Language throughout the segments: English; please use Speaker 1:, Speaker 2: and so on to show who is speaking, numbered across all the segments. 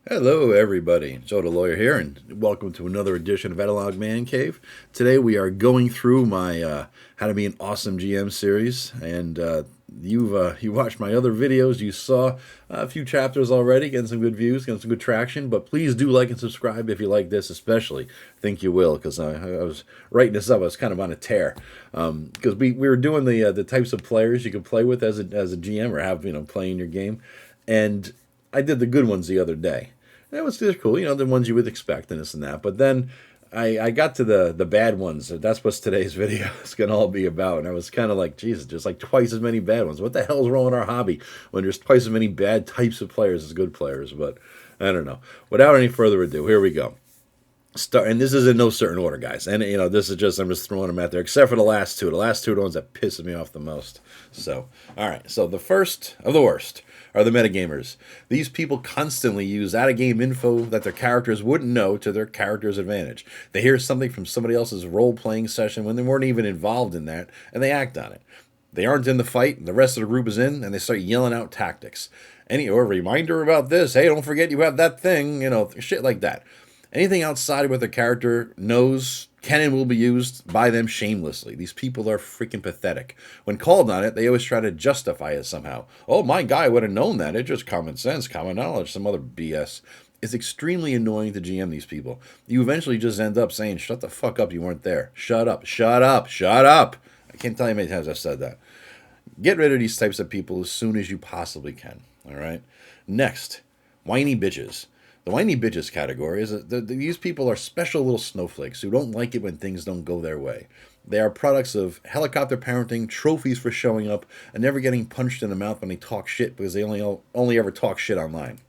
Speaker 1: Hello, everybody. Joe the Lawyer here, and welcome to another edition of Catalog Man Cave. Today we are going through my How to Be an Awesome GM series, and you watched my other videos. You saw a few chapters already, getting some good views, getting some good traction. But please do like and subscribe if you like this, especially. I think you will, because I was writing this up. I was kind of on a tear because we were doing the types of players you could play with as a GM or have playing your game, and I did the good ones the other day. That was just cool, the ones you would expect and this and that. But then I got to the bad ones. That's what today's video is going to all be about. And I was kind of like, Jesus, just like twice as many bad ones. What the hell is wrong with our hobby when there's twice as many bad types of players as good players? But I don't know. Without any further ado, here we go. And this is in no certain order, guys. And this is just I'm just throwing them out there, except for the last two. The last two are the ones that piss me off the most. So, all right. So the first of the worst are the metagamers. These people constantly use out-of-game info that their characters wouldn't know to their character's advantage. They hear something from somebody else's role-playing session when they weren't even involved in that, and they act on it. They aren't in the fight, and the rest of the group is in, and they start yelling out tactics. Or reminder about this. Hey, don't forget you have that thing. Shit like that. Anything outside of what the character knows can and will be used by them shamelessly. These people are freaking pathetic. When called on it, they always try to justify it somehow. Oh, my guy would have known that. It's just common sense, common knowledge, some other BS. It's extremely annoying to GM these people. You eventually just end up saying, shut the fuck up, you weren't there. Shut up, shut up, shut up. I can't tell you how many times I've said that. Get rid of these types of people as soon as you possibly can. All right? Next, whiny bitches. The whiny bitches category is these people are special little snowflakes who don't like it when things don't go their way. They are products of helicopter parenting, trophies for showing up, and never getting punched in the mouth when they talk shit because they only ever talk shit online.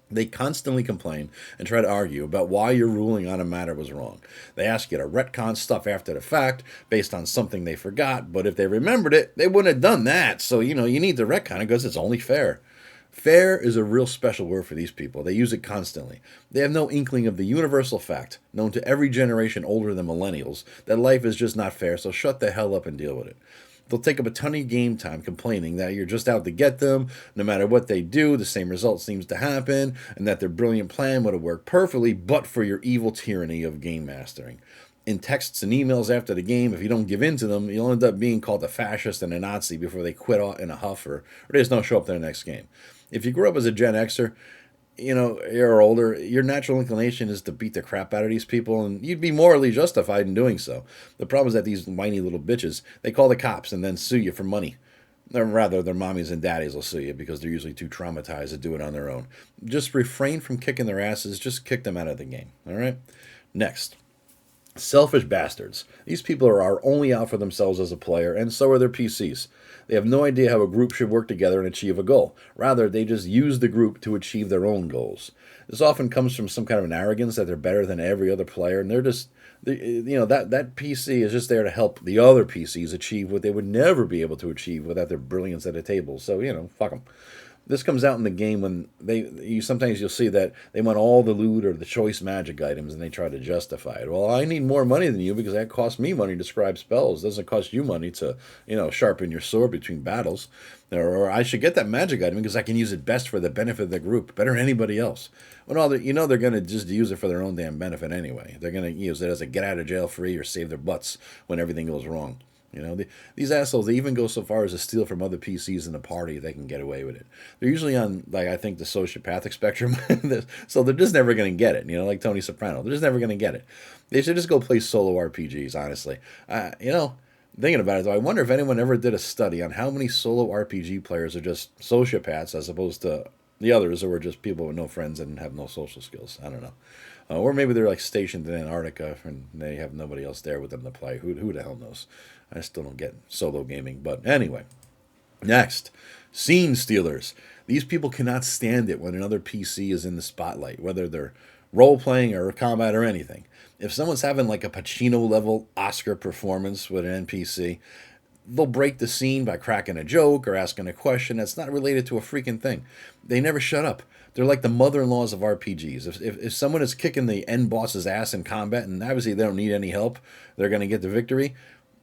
Speaker 1: They constantly complain and try to argue about why your ruling on a matter was wrong. They ask you to retcon stuff after the fact based on something they forgot, but if they remembered it, they wouldn't have done that. So, you need to retcon it because it's only fair. Fair is a real special word for these people. They use it constantly. They have no inkling of the universal fact, known to every generation older than millennials, that life is just not fair, so shut the hell up and deal with it. They'll take up a ton of game time complaining that you're just out to get them. No matter what they do, the same result seems to happen, and that their brilliant plan would have worked perfectly but for your evil tyranny of game mastering. In texts and emails after the game, if you don't give in to them, you'll end up being called a fascist and a Nazi before they quit in a huff or they just don't show up to the next game. If you grew up as a Gen Xer, you're older, your natural inclination is to beat the crap out of these people, and you'd be morally justified in doing so. The problem is that these whiny little bitches, they call the cops and then sue you for money. Or rather, their mommies and daddies will sue you because they're usually too traumatized to do it on their own. Just refrain from kicking their asses, just kick them out of the game, all right? Next. Selfish bastards. These people are only out for themselves as a player, and so are their PCs. They have no idea how a group should work together and achieve a goal. Rather, they just use the group to achieve their own goals. This often comes from some kind of an arrogance that they're better than every other player, and that PC is just there to help the other PCs achieve what they would never be able to achieve without their brilliance at a table. So, fuck them. This comes out in the game when sometimes you'll see that they want all the loot or the choice magic items and they try to justify it. Well, I need more money than you because that costs me money to scribe spells. It doesn't cost you money to, sharpen your sword between battles. Or I should get that magic item because I can use it best for the benefit of the group, better than anybody else. Well, no, they're going to just use it for their own damn benefit anyway. They're going to use it as a get out of jail free or save their butts when everything goes wrong. These assholes, they even go so far as to steal from other PCs in the party if they can get away with it. They're usually on, I think, the sociopathic spectrum. So they're just never going to get it, like Tony Soprano. They're just never going to get it. They should just go play solo RPGs, honestly. Thinking about it, though, I wonder if anyone ever did a study on how many solo RPG players are just sociopaths as opposed to the others who are just people with no friends and have no social skills. I don't know. Or maybe they're stationed in Antarctica and they have nobody else there with them to play. Who the hell knows? I still don't get solo gaming. But anyway, next, scene stealers. These people cannot stand it when another PC is in the spotlight, whether they're role playing or combat or anything. If someone's having a Pacino level Oscar performance with an NPC, they'll break the scene by cracking a joke or asking a question that's not related to a freaking thing. They never shut up. They're like the mother-in-laws of RPGs. If someone is kicking the end boss's ass in combat, and obviously they don't need any help, they're going to get the victory,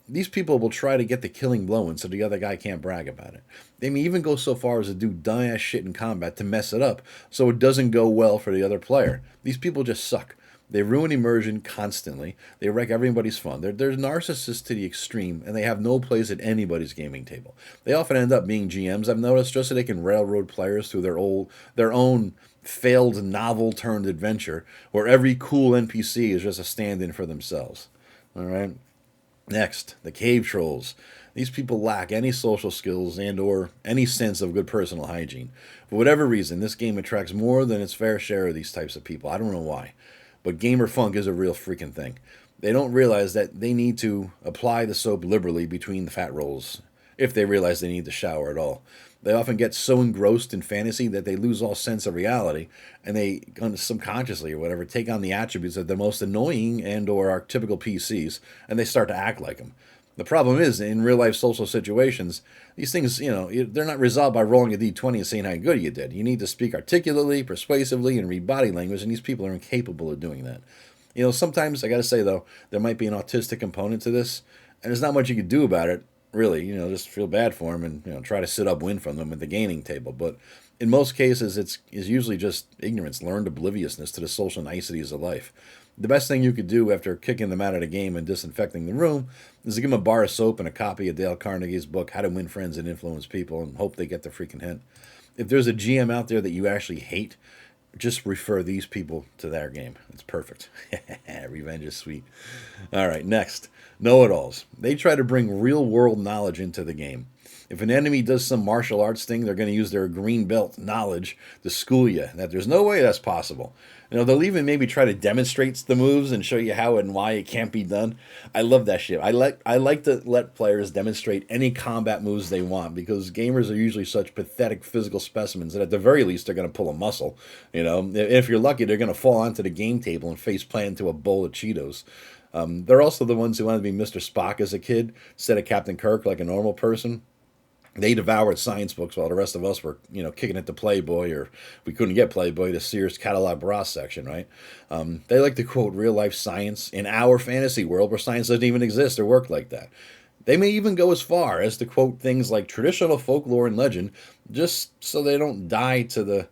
Speaker 1: these people will try to get the killing blow in so the other guy can't brag about it. They may even go so far as to do dumbass shit in combat to mess it up so it doesn't go well for the other player. These people just suck. They ruin immersion constantly. They wreck everybody's fun. They're narcissists to the extreme, and they have no place at anybody's gaming table. They often end up being GMs, I've noticed, just so they can railroad players through their own failed novel turned adventure, where every cool NPC is just a stand-in for themselves. All right. Next, the cave trolls. These people lack any social skills and or any sense of good personal hygiene. For whatever reason, this game attracts more than its fair share of these types of people. I don't know why. But gamer funk is a real freaking thing. They don't realize that they need to apply the soap liberally between the fat rolls, if they realize they need to shower at all. They often get so engrossed in fantasy that they lose all sense of reality, and they subconsciously or whatever take on the attributes of the most annoying and or archetypical PCs, and they start to act like them. The problem is, in real life social situations, these things, they're not resolved by rolling a d20 and saying how good you did. You need to speak articulately, persuasively, and read body language, and these people are incapable of doing that. Sometimes, I gotta say though, there might be an autistic component to this, and there's not much you can do about it, really. Just feel bad for them and, try to sit up win from them at the gaining table. But in most cases, it's usually just ignorance, learned obliviousness to the social niceties of life. The best thing you could do after kicking them out of the game and disinfecting the room is to give them a bar of soap and a copy of Dale Carnegie's book, How to Win Friends and Influence People, and hope they get the freaking hint. If there's a GM out there that you actually hate, just refer these people to their game. It's perfect. Revenge is sweet. All right, next. Know-it-alls. They try to bring real-world knowledge into the game. If an enemy does some martial arts thing, they're going to use their green belt knowledge to school you that there's no way that's possible. They'll even maybe try to demonstrate the moves and show you how and why it can't be done. I love that shit. I like to let players demonstrate any combat moves they want, because gamers are usually such pathetic physical specimens that at the very least they're going to pull a muscle. If you're lucky, they're going to fall onto the game table and face plant into a bowl of Cheetos. They're also the ones who wanted to be Mr. Spock as a kid instead of Captain Kirk like a normal person. They devoured science books while the rest of us were, kicking it to Playboy, or we couldn't get Playboy, the Sears catalog bra section, right? They like to quote real-life science in our fantasy world where science doesn't even exist or work like that. They may even go as far as to quote things like traditional folklore and legend just so they don't die to the,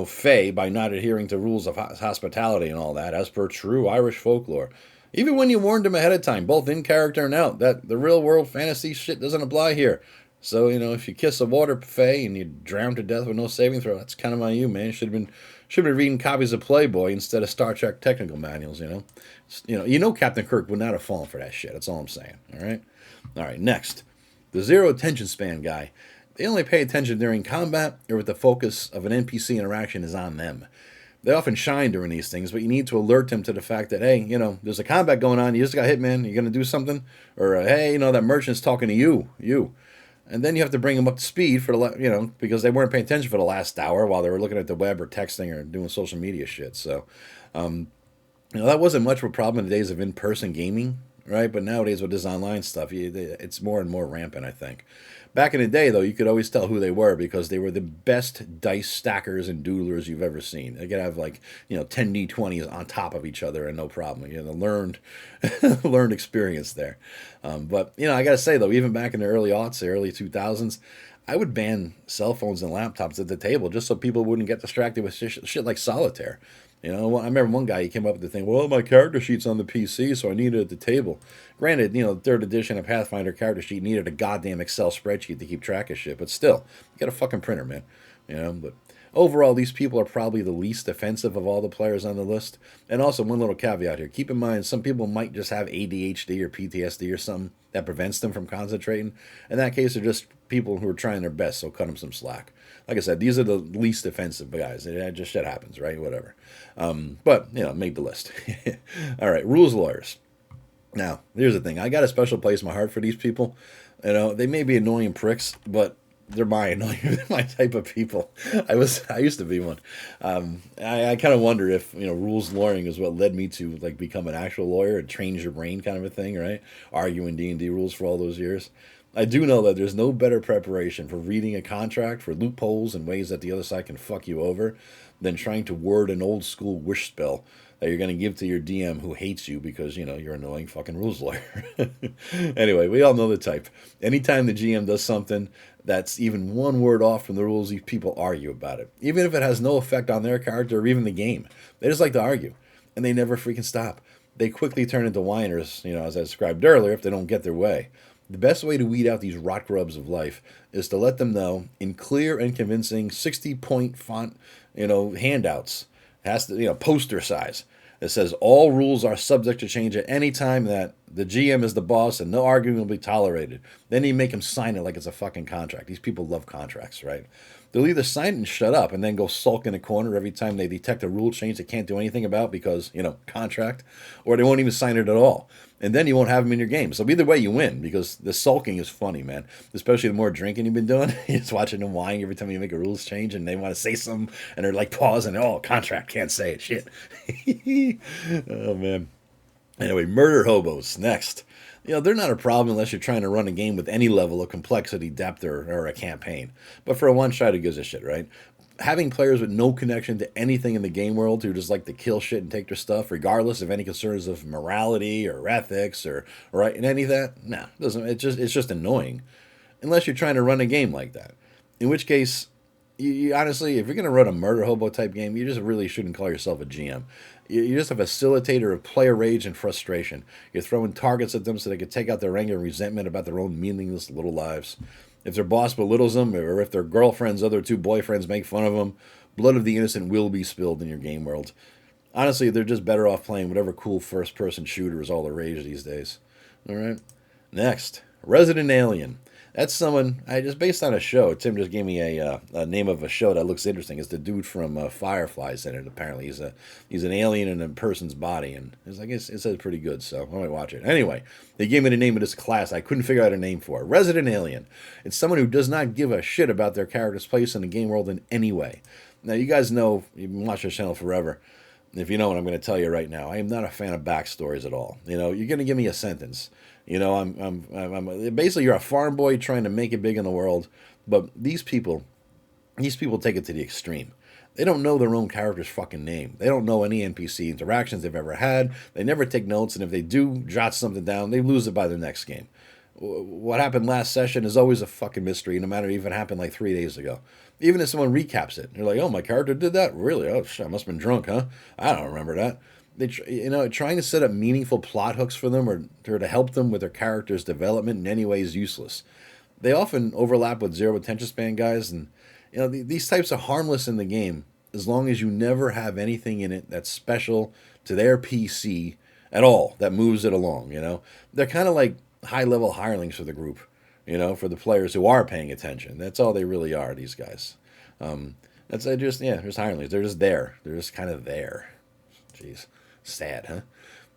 Speaker 1: fae by not adhering to rules of hospitality and all that, as per true Irish folklore. Even when you warned them ahead of time, both in character and out, that the real-world fantasy shit doesn't apply here. So, if you kiss a water buffet and you drown to death with no saving throw, that's kind of on you, man. Should have been reading copies of Playboy instead of Star Trek technical manuals, Captain Kirk would not have fallen for that shit. That's all I'm saying, all right? All right, next. The zero attention span guy. They only pay attention during combat or if the focus of an NPC interaction is on them. They often shine during these things, but you need to alert them to the fact that, hey, there's a combat going on. You just got hit, man. You going to do something? Or, hey, that merchant's talking to you. And then you have to bring them up to speed because they weren't paying attention for the last hour while they were looking at the web or texting or doing social media shit. So, that wasn't much of a problem in the days of in-person gaming, right? But nowadays with this online stuff, it's more and more rampant, I think. Back in the day, though, you could always tell who they were because they were the best dice stackers and doodlers you've ever seen. They could have 10 D20s on top of each other and no problem. The learned experience there. But I got to say, though, even back in the early aughts, the early 2000s, I would ban cell phones and laptops at the table just so people wouldn't get distracted with shit like solitaire. I remember one guy, he came up with the thing, well, my character sheet's on the PC, so I need it at the table. Granted, third edition of Pathfinder character sheet needed a goddamn Excel spreadsheet to keep track of shit, but still, you got a fucking printer, man. But overall, these people are probably the least offensive of all the players on the list. And also, one little caveat here. Keep in mind, some people might just have ADHD or PTSD or something that prevents them from concentrating. In that case, they're just people who are trying their best, so cut them some slack. Like I said, these are the least offensive guys. It just shit happens, right? Whatever. But, make the list. All right, rules lawyers. Now, here's the thing. I got a special place in my heart for these people. They may be annoying pricks, but they're my type of people. I used to be one. I kind of wonder if rules lawyering is what led me to become an actual lawyer and train your brain kind of a thing, right? Arguing D&D rules for all those years. I do know that there's no better preparation for reading a contract for loopholes and ways that the other side can fuck you over than trying to word an old school wish spell that you're going to give to your DM who hates you because, you're an annoying fucking rules lawyer. Anyway, we all know the type. Anytime the GM does something that's even one word off from the rules, these people argue about it. Even if it has no effect on their character or even the game. They just like to argue. And they never freaking stop. They quickly turn into whiners, as I described earlier, if they don't get their way. The best way to weed out these rot grubs of life is to let them know in clear and convincing 60-point font, handouts. It has to, poster size. It says all rules are subject to change at any time, that the GM is the boss and no arguing will be tolerated. Then you make them sign it like it's a fucking contract. These people love contracts, right? They'll either sign it and shut up and then go sulk in a corner every time they detect a rule change they can't do anything about because, contract, or they won't even sign it at all. And then you won't have them in your game. So either way, you win, because the sulking is funny, man. Especially the more drinking you've been doing. You're just watching them whine every time you make a rules change and they want to say something and they're like pausing. Oh, contract, can't say it. Shit. Oh, man. Anyway, murder hobos, next. They're not a problem unless you're trying to run a game with any level of complexity, depth, or a campaign. But for a one-shot, who gives a shit, right? Having players with no connection to anything in the game world who just like to kill shit and take their stuff, regardless of any concerns of morality or ethics or right and any of that, nah, doesn't. It's just annoying, unless you're trying to run a game like that. In which case, you honestly, if you're going to run a murder hobo type game, you just really shouldn't call yourself a GM. You're just a facilitator of player rage and frustration. You're throwing targets at them so they can take out their anger and resentment about their own meaningless little lives. If their boss belittles them, or if their girlfriend's other two boyfriends make fun of them, blood of the innocent will be spilled in your game world. Honestly, they're just better off playing whatever cool first-person shooter is all the rage these days. All right? Next, Resident Alien. That's someone, based on a show, Tim just gave me a name of a show that looks interesting. It's the dude from Firefly's in it, apparently. He's an alien in a person's body, and it says pretty good, so I might watch it. Anyway, they gave me the name of this class I couldn't figure out a name for. Resident Alien. It's someone who does not give a shit about their character's place in the game world in any way. Now, you guys know, you've been watching this channel forever. If you know what I'm going to tell you right now, I am not a fan of backstories at all. You're going to give me a sentence. I'm basically, you're a farm boy trying to make it big in the world, but these people take it to the extreme. They don't know their own character's fucking name. They don't know any NPC interactions they've ever had. They never take notes, and if they do jot something down, they lose it by the next game. What happened last session is always a fucking mystery, no matter if it happened like 3 days ago. Even if someone recaps it, they're like, "Oh, my character did that? Really? Oh, shit, I must have been drunk, huh? I don't remember that." Trying to set up meaningful plot hooks for them or to help them with their character's development in any way is useless. They often overlap with zero attention span guys, and these types are harmless in the game as long as you never have anything in it that's special to their PC at all that moves it along. They're kind of like high-level hirelings for the group. For the players who are paying attention. That's all they really are, these guys. They're just hirelings. They're just there. They're just kind of there. Jeez. Sad, huh?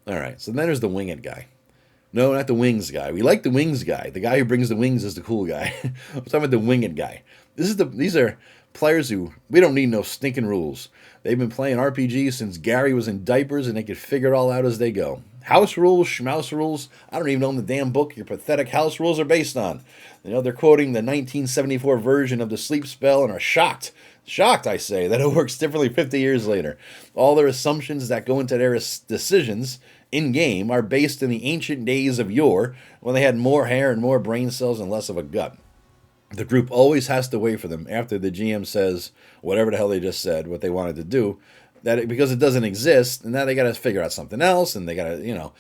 Speaker 1: All right, so then there's the wing it guy. No, not the wings guy. We like the wings guy. The guy who brings the wings is the cool guy. I'm talking about the wing it guy. These are players who, we don't need no stinking rules. They've been playing RPGs since Gary was in diapers, and they could figure it all out as they go. House rules, schmouse rules. I don't even know the damn book your pathetic house rules are based on. They're quoting the 1974 version of the sleep spell and are shocked. Shocked, I say, that it works differently 50 years later. All their assumptions that go into their decisions in-game are based in the ancient days of yore, when they had more hair and more brain cells and less of a gut. The group always has to wait for them after the GM says whatever the hell they just said, what they wanted to do, because it doesn't exist, and now they got to figure out something else, and they got to,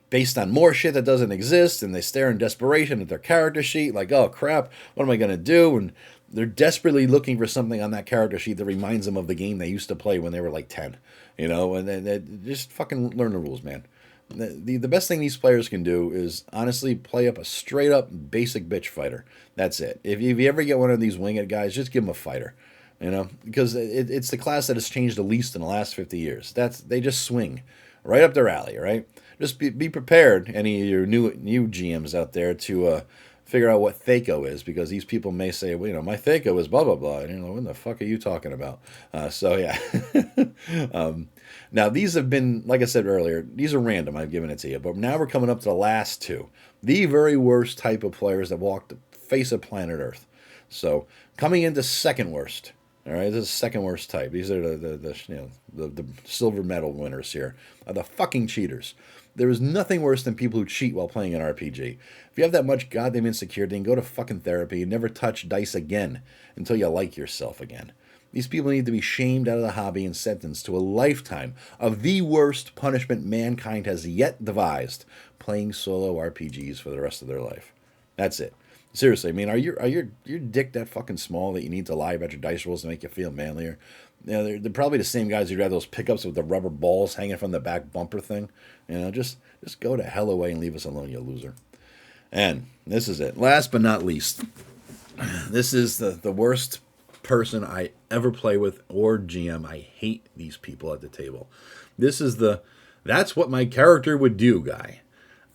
Speaker 1: based on more shit that doesn't exist, and they stare in desperation at their character sheet, like, oh crap, what am I going to do? And they're desperately looking for something on that character sheet that reminds them of the game they used to play when they were like 10, and then just fucking learn the rules, man. The best thing these players can do is honestly play up a straight up basic bitch fighter. That's it. If you ever get one of these winged guys, just give them a fighter, because it's the class that has changed the least in the last 50 years. They just swing right up their alley, right? Just be prepared, any of your new GMs out there, to figure out what Thaco is, because these people may say, well, my Thaco is blah, blah, blah. And what the fuck are you talking about? So, yeah. Now, these have been, like I said earlier, these are random. I've given it to you. But now we're coming up to the last two. The very worst type of players that walk the face of planet Earth. So, coming into second worst, All right, this is the second worst type. These are the silver medal winners here. Are the fucking cheaters. There is nothing worse than people who cheat while playing an RPG. If you have that much goddamn insecurity, then go to fucking therapy and never touch dice again until you like yourself again. These people need to be shamed out of the hobby and sentenced to a lifetime of the worst punishment mankind has yet devised, playing solo RPGs for the rest of their life. That's it. Seriously, I mean, are your dick that fucking small that you need to lie about your dice rolls to make you feel manlier? You know, they're probably the same guys who'd have those pickups with the rubber balls hanging from the back bumper thing. You know, just go to hell away and leave us alone, you loser. And this is it. Last but not least, this is the worst person I ever play with or GM. I hate these people at the table. This is that's what my character would do guy.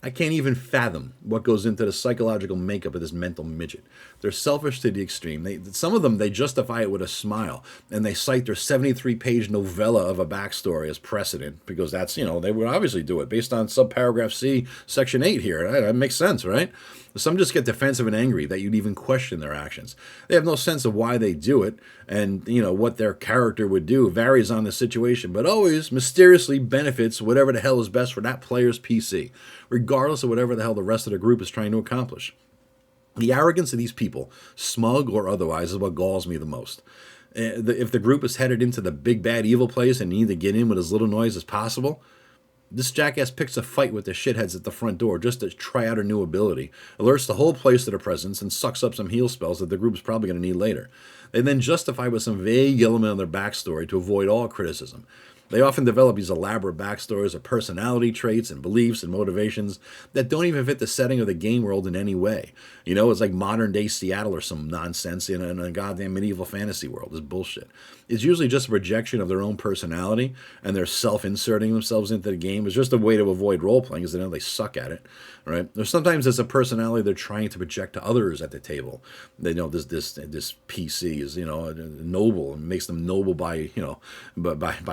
Speaker 1: I can't even fathom what goes into the psychological makeup of this mental midget. They're selfish to the extreme. Some of them, they justify it with a smile, and they cite their 73-page novella of a backstory as precedent, because that's, they would obviously do it based on subparagraph C, section 8 here. Right? That makes sense, right? Some just get defensive and angry that you'd even question their actions. They have no sense of why they do it, and, what their character would do varies on the situation, but always mysteriously benefits whatever the hell is best for that player's PC, regardless of whatever the hell the rest of the group is trying to accomplish. The arrogance of these people, smug or otherwise, is what galls me the most. If the group is headed into the big bad evil place and need to get in with as little noise as possible, this jackass picks a fight with the shitheads at the front door just to try out a new ability, alerts the whole place to their presence, and sucks up some heal spells that the group's probably going to need later. They then justify with some vague element of their backstory to avoid all criticism. They often develop these elaborate backstories of personality traits and beliefs and motivations that don't even fit the setting of the game world in any way. It's like modern day Seattle or some nonsense in a goddamn medieval fantasy world. It's bullshit. It's usually just a projection of their own personality, and they're self-inserting themselves into the game. It's just a way to avoid role-playing because they know they suck at it, right? Or sometimes it's a personality they're trying to project to others at the table. They know this PC is, noble, and makes them noble by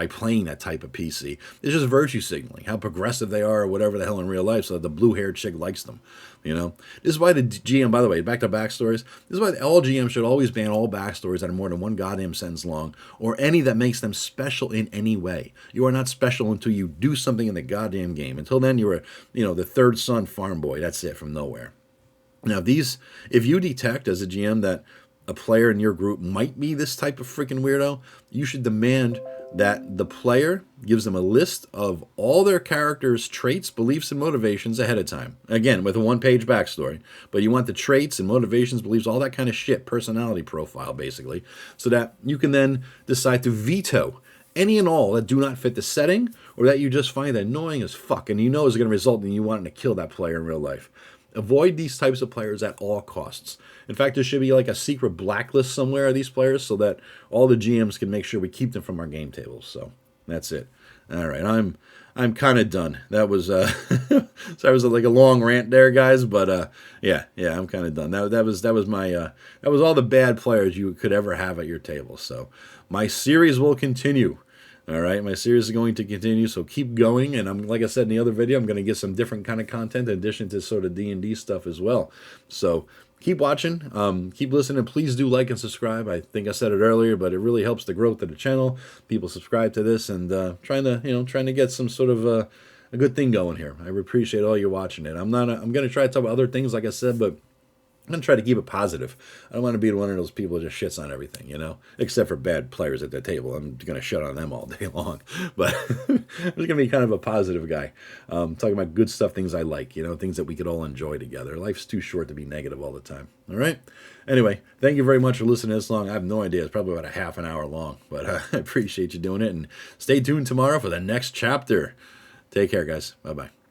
Speaker 1: playing that type of PC. It's just virtue signaling, how progressive they are or whatever the hell in real life, so that the blue-haired chick likes them. This is why the GM, by the way, back to backstories, this is why all GMs should always ban all backstories that are more than one goddamn sentence long, or any that makes them special in any way. You are not special until you do something in the goddamn game. Until then, you're the third son farm boy. That's it, from nowhere. Now, if you detect as a GM that a player in your group might be this type of freaking weirdo, you should demand that the player gives them a list of all their characters' traits, beliefs, and motivations ahead of time. Again, with a one-page backstory. But you want the traits and motivations, beliefs, all that kind of shit, personality profile, basically, so that you can then decide to veto any and all that do not fit the setting, or that you just find annoying as fuck, and is going to result in you wanting to kill that player in real life. Avoid these types of players at all costs. In fact, there should be like a secret blacklist somewhere of these players so that all the GMs can make sure we keep them from our game tables. So that's it. All right, I'm kind of done. That was sorry, it was like a long rant there, guys. But yeah, I'm kind of done. That was all the bad players you could ever have at your table. So my series will continue. All right, my series is going to continue, so keep going. And like I said in the other video, I'm going to get some different kind of content in addition to sort of D&D stuff as well. So keep watching, keep listening. Please do like and subscribe. I think I said it earlier, but it really helps the growth of the channel. People subscribe to this, and trying to get some sort of a good thing going here. I appreciate all you watching it. I'm going to try to talk about other things, like I said, but I'm going to try to keep it positive. I don't want to be one of those people who just shits on everything, except for bad players at the table. I'm going to shut on them all day long. But I'm just going to be kind of a positive guy, talking about good stuff, things I like, things that we could all enjoy together. Life's too short to be negative all the time. All right? Anyway, thank you very much for listening this long. I have no idea. It's probably about a half an hour long, but I appreciate you doing it. And stay tuned tomorrow for the next chapter. Take care, guys. Bye-bye.